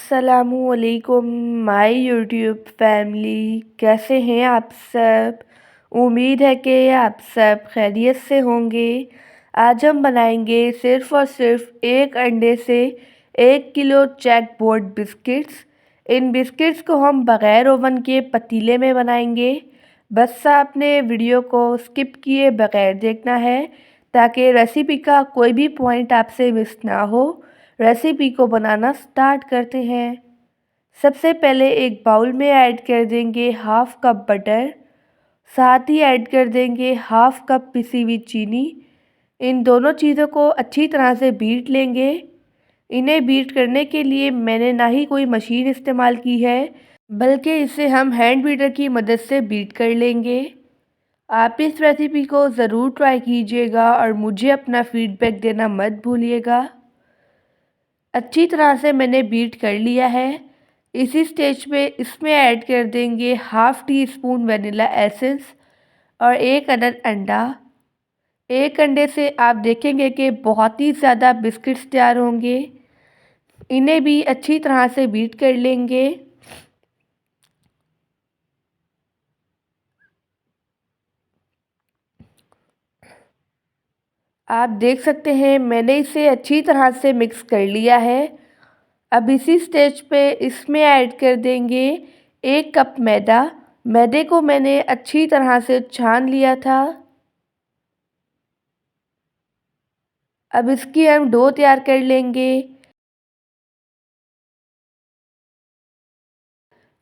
अस्सलामुअलैकुम my YouTube family, कैसे हैं आप सब। उम्मीद है कि आप सब खैरियत से होंगे। आज हम बनाएंगे सिर्फ़ और सिर्फ एक अंडे से 1 किलो चेक बोर्ड बिस्किट्स। इन बिस्किट्स को हम बग़ैर ओवन के पतीले में बनाएंगे। बस आपने वीडियो को स्किप किए बग़ैर देखना है ताकि रेसिपी का कोई भी पॉइंट आपसे मिस ना हो। रेसिपी को बनाना स्टार्ट करते हैं। सबसे पहले एक बाउल में ऐड कर देंगे हाफ़ कप बटर, साथ ही ऐड कर देंगे हाफ़ कप पिसी हुई चीनी। इन दोनों चीज़ों को अच्छी तरह से बीट लेंगे। इन्हें बीट करने के लिए मैंने ना ही कोई मशीन इस्तेमाल की है, बल्कि इसे हम हैंड बीटर की मदद से बीट कर लेंगे। आप इस रेसिपी को ज़रूर ट्राई कीजिएगा और मुझे अपना फीडबैक देना मत भूलिएगा। अच्छी तरह से मैंने बीट कर लिया है। इसी स्टेज पे इसमें ऐड कर देंगे half tea spoon vanilla essence और एक अदद अंडा। एक अंडे से आप देखेंगे कि बहुत ही ज़्यादा बिस्किट्स तैयार होंगे। इन्हें भी अच्छी तरह से बीट कर लेंगे। आप देख सकते हैं मैंने इसे अच्छी तरह से मिक्स कर लिया है। अब इसी स्टेज पे इसमें ऐड कर देंगे 1 कप मैदा। मैदे को मैंने अच्छी तरह से छान लिया था। अब इसकी हम डो तैयार कर लेंगे।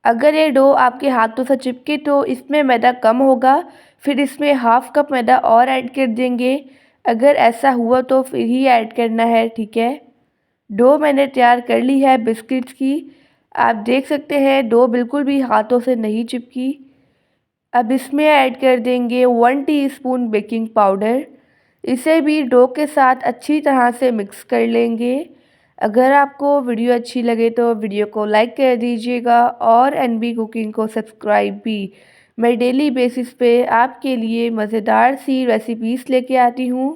अगर ये डो आपके हाथों से चिपके तो इसमें मैदा कम होगा, फिर इसमें हाफ़ कप मैदा और ऐड कर देंगे। अगर ऐसा हुआ तो फिर ही ऐड करना है, ठीक है। डो मैंने तैयार कर ली है बिस्किट्स की। आप देख सकते हैं डो बिल्कुल भी हाथों से नहीं चिपकी। अब इसमें ऐड कर देंगे 1 टीस्पून बेकिंग पाउडर। इसे भी डो के साथ अच्छी तरह से मिक्स कर लेंगे। अगर आपको वीडियो अच्छी लगे तो वीडियो को लाइक कर दीजिएगा और एनबी कुकिंग को सब्सक्राइब भी। मैं डेली बेसिस पे आपके लिए मज़ेदार सी रेसिपीज़ लेके आती हूँ।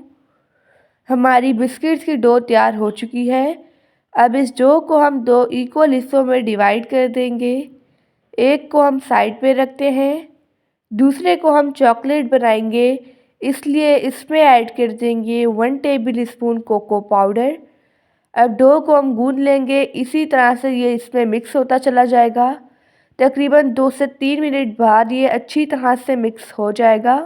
हमारी बिस्किट्स की डो तैयार हो चुकी है। अब इस डो को हम 2 इक्वल हिस्सों में डिवाइड कर देंगे। एक को हम साइड पे रखते हैं, दूसरे को हम चॉकलेट बनाएंगे, इसलिए इसमें ऐड कर देंगे 1 टेबल स्पून कोको पाउडर। अब डो को हम गूंद लेंगे। इसी तरह से ये इसमें मिक्स होता चला जाएगा। तकरीबन 2 से 3 मिनट बाद ये अच्छी तरह से मिक्स हो जाएगा।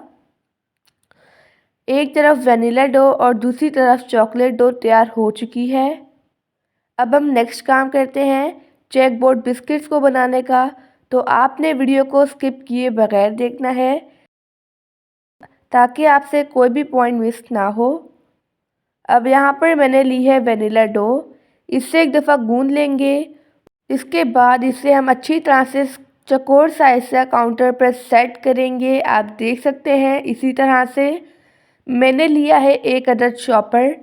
एक तरफ वनीला डो और दूसरी तरफ चॉकलेट डो तैयार हो चुकी है। अब हम नेक्स्ट काम करते हैं चेक बोर्ड बिस्किट्स को बनाने का। तो आपने वीडियो को स्किप किए बगैर देखना है ताकि आपसे कोई भी पॉइंट मिस ना हो। अब यहाँ पर मैंने ली है वनीला डो। इससे एक दफ़ा गूंद लेंगे। इसके बाद इसे हम अच्छी तरह से चौकोर साइज का काउंटर पर सेट करेंगे। आप देख सकते हैं इसी तरह से मैंने लिया है एक अदद चॉपर।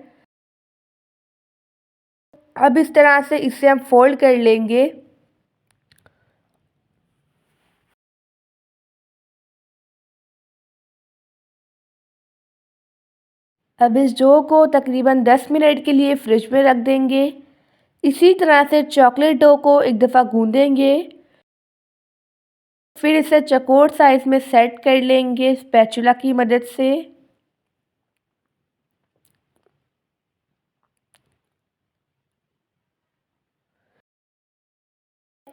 अब इस तरह से इसे हम फोल्ड कर लेंगे। अब इस डो को तकरीबन 10 मिनट के लिए फ्रिज में रख देंगे। इसी तरह से चॉकलेट डो को एक दफ़ा गूंदेंगे, फिर इसे चौकोर साइज में सेट कर लेंगे स्पैचुला की मदद से।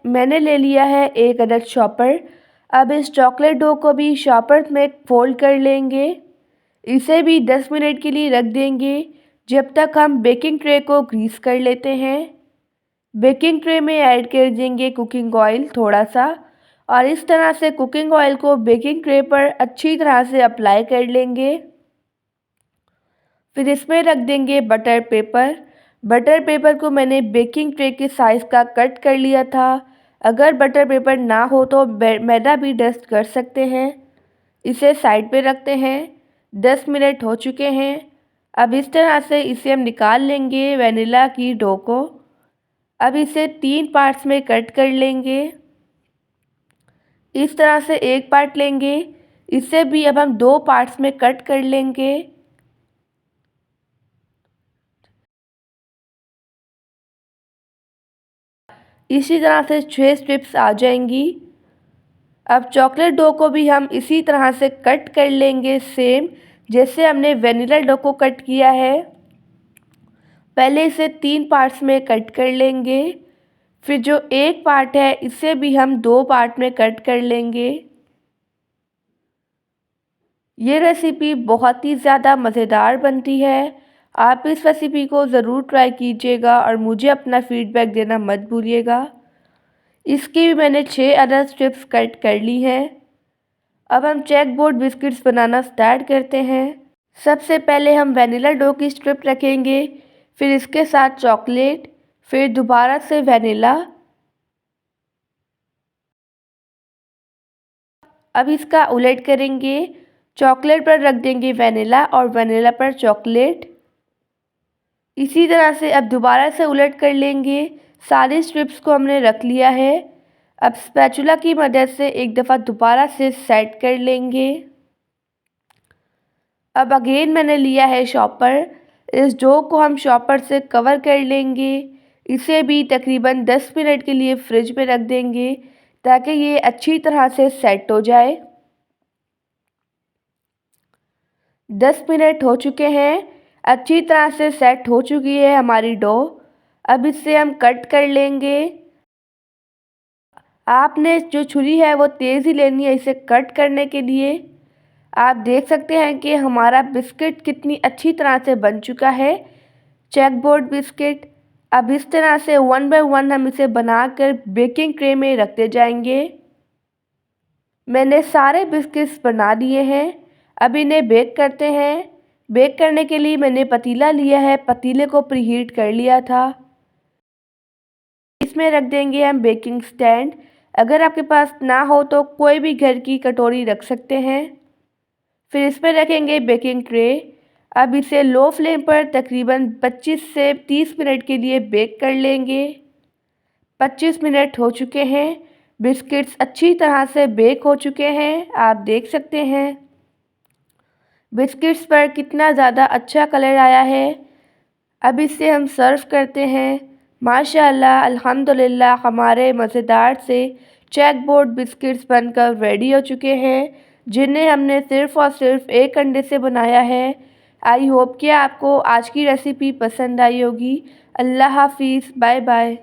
मैंने ले लिया है एक अदद शॉपर। अब इस चॉकलेट डो को भी शॉपर में फोल्ड कर लेंगे। इसे भी 10 मिनट के लिए रख देंगे जब तक हम बेकिंग ट्रे को ग्रीस कर लेते हैं। बेकिंग ट्रे में ऐड कर देंगे कुकिंग ऑयल थोड़ा सा और इस तरह से कुकिंग ऑयल को बेकिंग ट्रे पर अच्छी तरह से अप्लाई कर लेंगे। फिर इसमें रख देंगे बटर पेपर। बटर पेपर को मैंने बेकिंग ट्रे के साइज़ का कट कर लिया था। अगर बटर पेपर ना हो तो मैदा भी डस्ट कर सकते हैं। इसे साइड पे रखते हैं। 10 मिनट हो चुके हैं। अब इस तरह से इसे हम निकाल लेंगे वनीला की डो को। अब इसे 3 पार्ट्स में कट कर लेंगे। इस तरह से एक पार्ट लेंगे, इसे भी अब हम 2 पार्ट्स में कट कर लेंगे। इसी तरह से 6 स्ट्रिप्स आ जाएंगी। अब चॉकलेट डो को भी हम इसी तरह से कट कर लेंगे, सेम जैसे हमने वेनिला डो को कट किया है। पहले इसे 3 पार्ट्स में कट कर लेंगे, फिर जो एक पार्ट है इसे भी हम 2 पार्ट में कट कर लेंगे। ये रेसिपी बहुत ही ज़्यादा मज़ेदार बनती है। आप इस रेसिपी को ज़रूर ट्राई कीजिएगा और मुझे अपना फीडबैक देना मत भूलिएगा। इसकी भी मैंने 6 अदर स्ट्रिप्स कट कर ली हैं। अब हम चेक बोर्ड बिस्किट्स बनाना स्टार्ट करते हैं। सबसे पहले हम वेनिला डो की स्ट्रिप रखेंगे, फिर इसके साथ चॉकलेट, फिर दोबारा से वेनिला। अब इसका उलट करेंगे, चॉकलेट पर रख देंगे वेनिला और वेनिला पर चॉकलेट। इसी तरह से अब दोबारा से उलट कर लेंगे। सारी स्ट्रिप्स को हमने रख लिया है। अब स्पैचुला की मदद से एक दफ़ा दोबारा से सेट कर लेंगे। अब अगेन मैंने लिया है शॉपर। इस डो को हम शॉपर से कवर कर लेंगे। इसे भी तकरीबन 10 मिनट के लिए फ्रिज में रख देंगे ताकि ये अच्छी तरह से सेट हो जाए। 10 मिनट हो चुके हैं, अच्छी तरह से सेट हो चुकी है हमारी डो। अब इसे हम कट कर लेंगे। आपने जो छुरी है वो तेज़ ही लेनी है इसे कट करने के लिए। आप देख सकते हैं कि हमारा बिस्किट कितनी अच्छी तरह से बन चुका है, चेक बोर्ड बिस्किट। अब इस तरह से 1 बाय 1 हम इसे बनाकर बेकिंग ट्रे में रखते जाएंगे। मैंने सारे बिस्किट्स बना दिए हैं। अब इन्हें बेक करते हैं। बेक करने के लिए मैंने पतीला लिया है, पतीले को प्रीहीट कर लिया था। इसमें रख देंगे हम बेकिंग स्टैंड। अगर आपके पास ना हो तो कोई भी घर की कटोरी रख सकते हैं। फिर इसमें रखेंगे बेकिंग ट्रे। अब इसे लो फ्लेम पर तकरीबन 25 से 30 मिनट के लिए बेक कर लेंगे। 25 मिनट हो चुके हैं, बिस्किट्स अच्छी तरह से बेक हो चुके हैं। आप देख सकते हैं बिस्किट्स पर कितना ज़्यादा अच्छा कलर आया है। अब इसे हम सर्व करते हैं। माशाअल्लाह अल्हम्दुलिल्लाह हमारे मज़ेदार से चेक बोर्ड बिस्किट्स बनकर रेडी हो चुके हैं, जिन्हें हमने सिर्फ़ और सिर्फ एक अंडे से बनाया है। आई होप कि आपको आज की रेसिपी पसंद आई होगी। अल्लाह हाफ़िज़, बाय बाय।